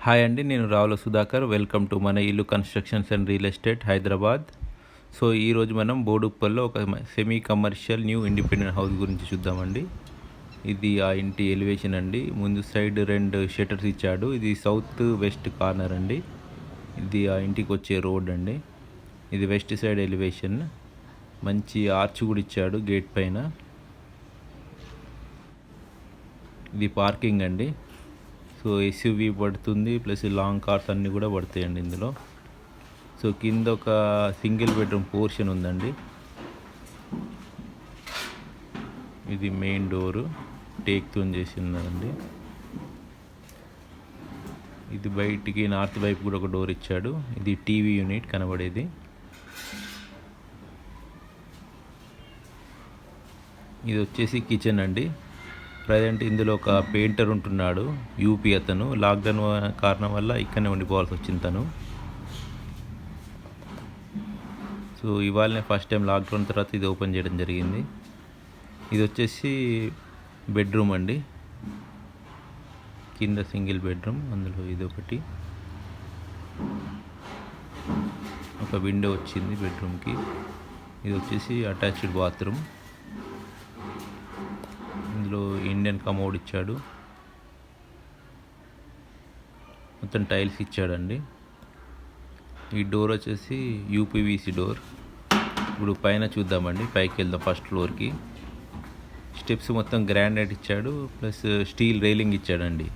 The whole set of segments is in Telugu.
హాయ్ అండి, నేను రావుల సుధాకర్. వెల్కమ్ టు మన ఇల్లు constructions and real estate Hyderabad. So ఈరోజు మనం బోడుప్పల్లో ఒక semi commercial new independent house గురించి చూద్దామండి. ఇది ఆ ఇంటి ఎలివేషన్ అండి. ముందు సైడ్ 2 షట్టర్స్ ఇచ్చాడు. ఇది సౌత్ వెస్ట్ కార్నర్ అండి. ఇది ఆ ఇంటికి వచ్చే రోడ్ అండి. ఇది వెస్ట్ సైడ్ ఎలివేషన్. మంచి ఆర్చ్ కూడా ఇచ్చాడు గేట్ పైన. ఇది పార్కింగ్ అండి. సో ఎస్యూవీ పడుతుంది, ప్లస్ లాంగ్ కార్స్ అన్నీ కూడా పడతాయండి ఇందులో. సో కింద ఒక సింగిల్ బెడ్రూమ్ పోర్షన్ ఉందండి. ఇది మెయిన్ డోరు టేక్తో చేసి ఉన్నదండి. ఇది బయటికి నార్త్ వైపు కూడా ఒక డోర్ ఇచ్చాడు. ఇది టీవీ యూనిట్ కనబడేది. ఇది వచ్చేసి కిచెన్ అండి. ప్రజెంట్ ఇందులో ఒక పెయింటర్ ఉంటున్నాడు, యూపీ అతను. లాక్డౌన్ కారణం వల్ల ఇక్కడనే ఉండిపోవాల్సి వచ్చింది తను. సో ఇవాళనే ఫస్ట్ టైం లాక్డౌన్ తర్వాత ఇది ఓపెన్ చేయడం జరిగింది. ఇది వచ్చేసి బెడ్రూమ్ అండి. కింద సింగిల్ బెడ్రూమ్, అందులో ఇది ఒకటి. ఒక విండో వచ్చింది బెడ్రూమ్కి. ఇది వచ్చేసి అటాచ్డ్ బాత్రూమ్. ఇందులో ఇండియన్ కమోడ్ ఇచ్చాడు. మొత్తం టైల్స్ ఇచ్చాడండి. ఈ డోర్ వచ్చేసి యూపీవీసీ డోర్. ఇప్పుడు పైన చూద్దామండి, పైకి వెళ్దాం ఫస్ట్ ఫ్లోర్కి. స్టెప్స్ మొత్తం గ్రానైట్ ఇచ్చాడు, ప్లస్ స్టీల్ రైలింగ్ ఇచ్చాడండి.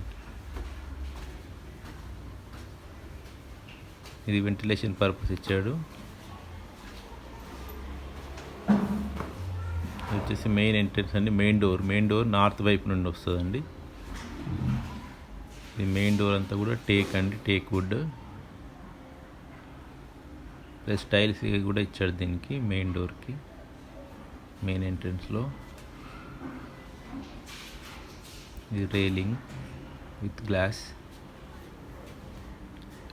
ఇది వెంటిలేషన్ పర్పస్ ఇచ్చాడు. ఇది వచ్చేసి మెయిన్ ఎంట్రన్స్ అండి. మెయిన్ డోర్ నార్త్ వైపు నుండి వస్తుందండి. ఇది మెయిన్ డోర్ అంతా కూడా టేక్ అండి, టేక్ వుడ్. ప్లస్ టైల్స్ కూడా ఇచ్చాడు దీనికి, మెయిన్ డోర్కి, మెయిన్ ఎంట్రన్స్లో. ఇది రైలింగ్ విత్ గ్లాస్.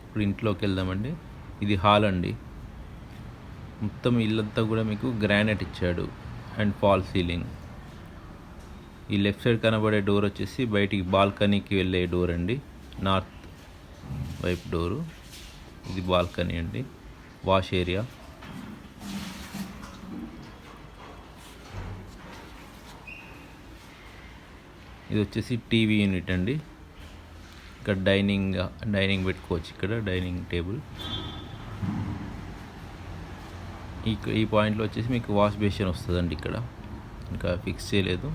ఇప్పుడు ఇంట్లోకి వెళ్దామండి. ఇది హాల్ అండి. మొత్తం ఇల్లంతా కూడా మీకు గ్రానైట్ ఇచ్చాడు అండ్ ఫాల్ సీలింగ్. ఈ లెఫ్ట్ సైడ్ కనబడే డోర్ వచ్చేసి బయటికి బాల్కనీకి వెళ్ళే డోర్ అండి, నార్త్ వైపు డోరు. ఇది బాల్కనీ అండి, వాష్ ఏరియా. ఇది వచ్చేసి టీవీ యూనిట్ అండి. ఇక్కడ డైనింగ్ పెట్టుకోవచ్చు. ఇక్కడ డైనింగ్ టేబుల్. ఈ పాయింట్లో వచ్చేసి మీకు వాష్ బేసిన్ వస్తుందండి. ఇక్కడ ఇంకా ఫిక్స్ చేయలేదు.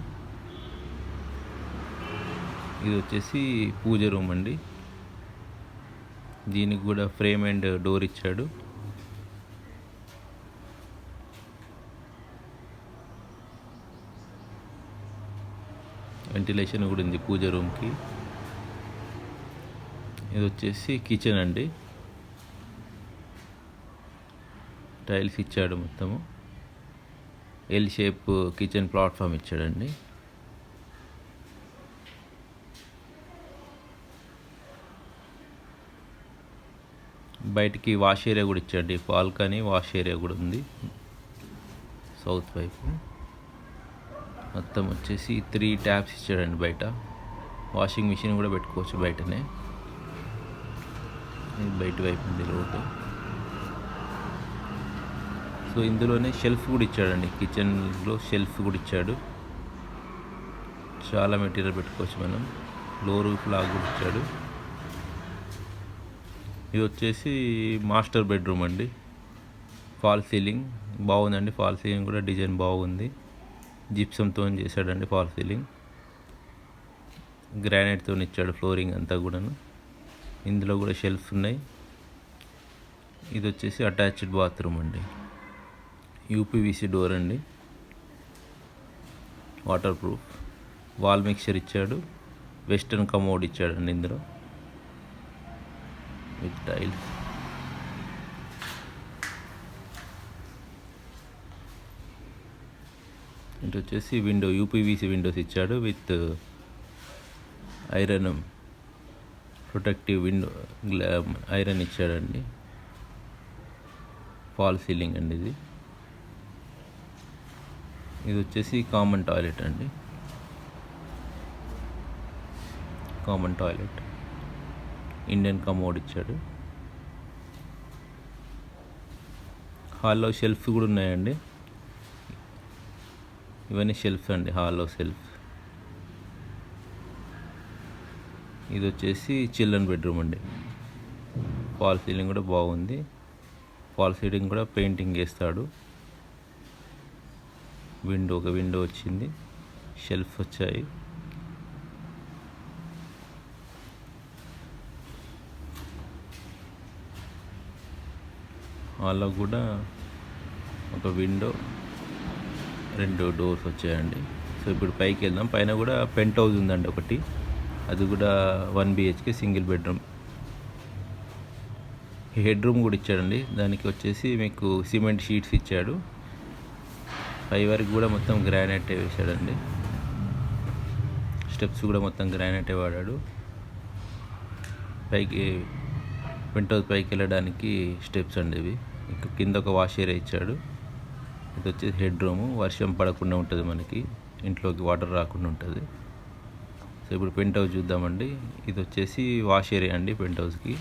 ఇది వచ్చేసి పూజ రూమ్ అండి. దీనికి కూడా ఫ్రేమ్ అండ్ డోర్ ఇచ్చాడు. వెంటిలేషన్ కూడా ఉంది పూజ రూమ్కి. ఇది వచ్చేసి కిచెన్ అండి. టైల్స్ ఇచ్చాడు మొత్తము. ఎల్ షేప్ కిచెన్ ప్లాట్ఫామ్ ఇచ్చాడండి. బయటికి వాష్ ఏరియా కూడా ఇచ్చాడు. బాల్కనీ వాష్ ఏరియా కూడా ఉంది సౌత్ వైపు. మొత్తం వచ్చేసి 3 ట్యాప్స్ ఇచ్చాడండి బయట. వాషింగ్ మిషన్ కూడా పెట్టుకోవచ్చు బయటనే. బయట వైపు ఉంది రోడ్డు. సో ఇందులోనే షెల్ఫ్ కూడా ఇచ్చాడండి. కిచెన్లో షెల్ఫ్ కూడా ఇచ్చాడు. చాలా మెటీరియల్ పెట్టుకోవచ్చు మనం. లో రూఫ్ లాగా కూడా ఇచ్చాడు. ఇది వచ్చేసి మాస్టర్ బెడ్రూమ్ అండి. ఫాల్ సీలింగ్ బాగుందండి. ఫాల్ సీలింగ్ కూడా డిజైన్ బాగుంది. జిప్సంతో చేశాడండి ఫాల్ సీలింగ్. గ్రానైట్తో ఇచ్చాడు ఫ్లోరింగ్ అంతా కూడాను. ఇందులో కూడా షెల్ఫ్ ఉన్నాయి. ఇది వచ్చేసి అటాచ్డ్ బాత్రూమ్ అండి. యూపీవీసీ డోర్ అండి, వాటర్ ప్రూఫ్. వాల్ మిక్చర్ ఇచ్చాడు. వెస్టర్న్ కమోడ్ ఇచ్చాడండి ఇందులో విత్ టైల్స్. ఇటు వచ్చేసి యూపీవీసీ విండోస్ ఇచ్చాడు విత్ ఐరన్ ప్రొటెక్టివ్ ఐరన్ ఇచ్చాడండి. ఫాల్ సీలింగ్ అండి ఇది. ఇది వచ్చేసి కామన్ టాయిలెట్ అండి. Common toilet. ఇండియన్ కమోడ్ ఇచ్చాడు. హాల్లో షెల్ఫ్స్ కూడా ఉన్నాయండి. ఇవన్నీ షెల్ఫ్స్ అండి, హాల్లో షెల్ఫ్. ఇది వచ్చేసి చిల్డ్రన్ బెడ్రూమ్ అండి. ఫాల్ సీలింగ్ కూడా బాగుంది. ఫాల్ సీలింగ్ కూడా పెయింటింగ్ వేస్తాడు. ఒక విండో వచ్చింది, షెల్ఫ్ వచ్చాయి. హాల్లో కూడా ఒక విండో, 2 డోర్స్ వచ్చాయండి. సో ఇప్పుడు పైకి వెళ్దాం. పైన కూడా పెంట్ హౌస్ ఉందండి ఒకటి, అది కూడా 1 BHK single bedroom. Head room కూడా ఇచ్చాడండి. దానికి వచ్చేసి మీకు సిమెంట్ షీట్స్ ఇచ్చాడు. పై వరకు కూడా మొత్తం గ్రానైటే వేసాడండి. స్టెప్స్ కూడా మొత్తం గ్రానైటే వాడాడు. పైకి పెంట్ హౌస్ పైకి వెళ్ళడానికి స్టెప్స్ అండి ఇవి. ఇంకా కింద ఒక వాష్ ఏరియా ఇచ్చాడు. ఇది వచ్చేసి హెడ్ రూము. వర్షం పడకుండా ఉంటుంది, మనకి ఇంట్లోకి వాటర్ రాకుండా ఉంటుంది. సో ఇప్పుడు పెంట్ హౌస్ చూద్దామండి. ఇది వచ్చేసి వాష్ ఏరియా అండి పెంట్ హౌస్కి.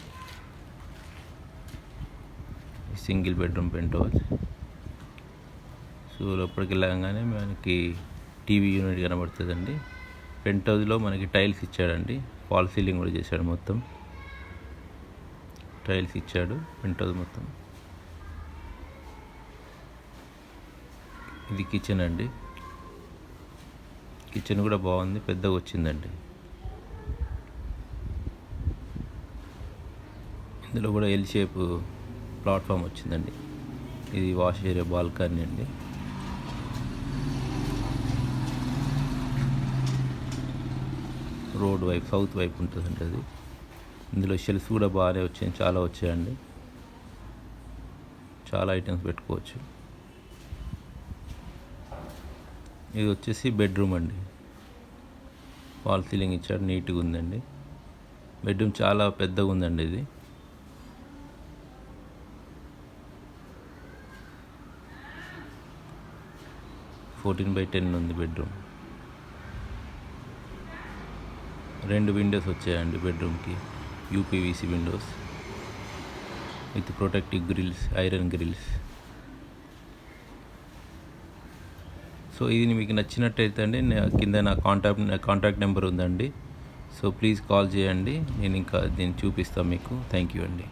Single bedroom penthouse. So లోపలికి వెళ్ళగానే మనకి టీవీ యూనిట్ కనబడుతుందండి. పెంట్ హౌస్లో మనకి టైల్స్ ఇచ్చాడండి. ఫాల్ సీలింగ్ కూడా చేశాడు, మొత్తం టైల్స్ ఇచ్చాడు పెంట్ హౌస్ మొత్తం. ఇది కిచెన్ అండి. కిచెన్ కూడా బాగుంది, పెద్దగా వచ్చిందండి. ఇందులో కూడా ఎల్ షేప్ ప్లాట్ఫామ్ వచ్చిందండి. ఇది వాష్ ఏరియా, బాల్కనీ అండి. రోడ్ వైపు, సౌత్ వైపు ఉంటుందండి అది. ఇందులో షెల్ఫ్ కూడా బాగానే వచ్చాయి, చాలా వచ్చాయండి. చాలా ఐటమ్స్ పెట్టుకోవచ్చు. ఇది వచ్చేసి బెడ్రూమ్ అండి. ఫాల్ సీలింగ్ ఇచ్చాడు, నీట్గా ఉందండి. బెడ్రూమ్ చాలా పెద్దగా ఉందండి. ఇది 14x10 ఉంది బెడ్రూమ్. 2 విండోస్ వచ్చాయండి బెడ్రూమ్కి, UPVC windows with protective grills, iron grills. So ఇది మీకు నచ్చినట్టయితే అండి, కింద నా కాంటాక్ట్ నెంబర్ ఉందండి. సో ప్లీజ్ కాల్ చేయండి, నేను ఇంకా దీన్ని చూపిస్తాను మీకు. థ్యాంక్ యూ అండి.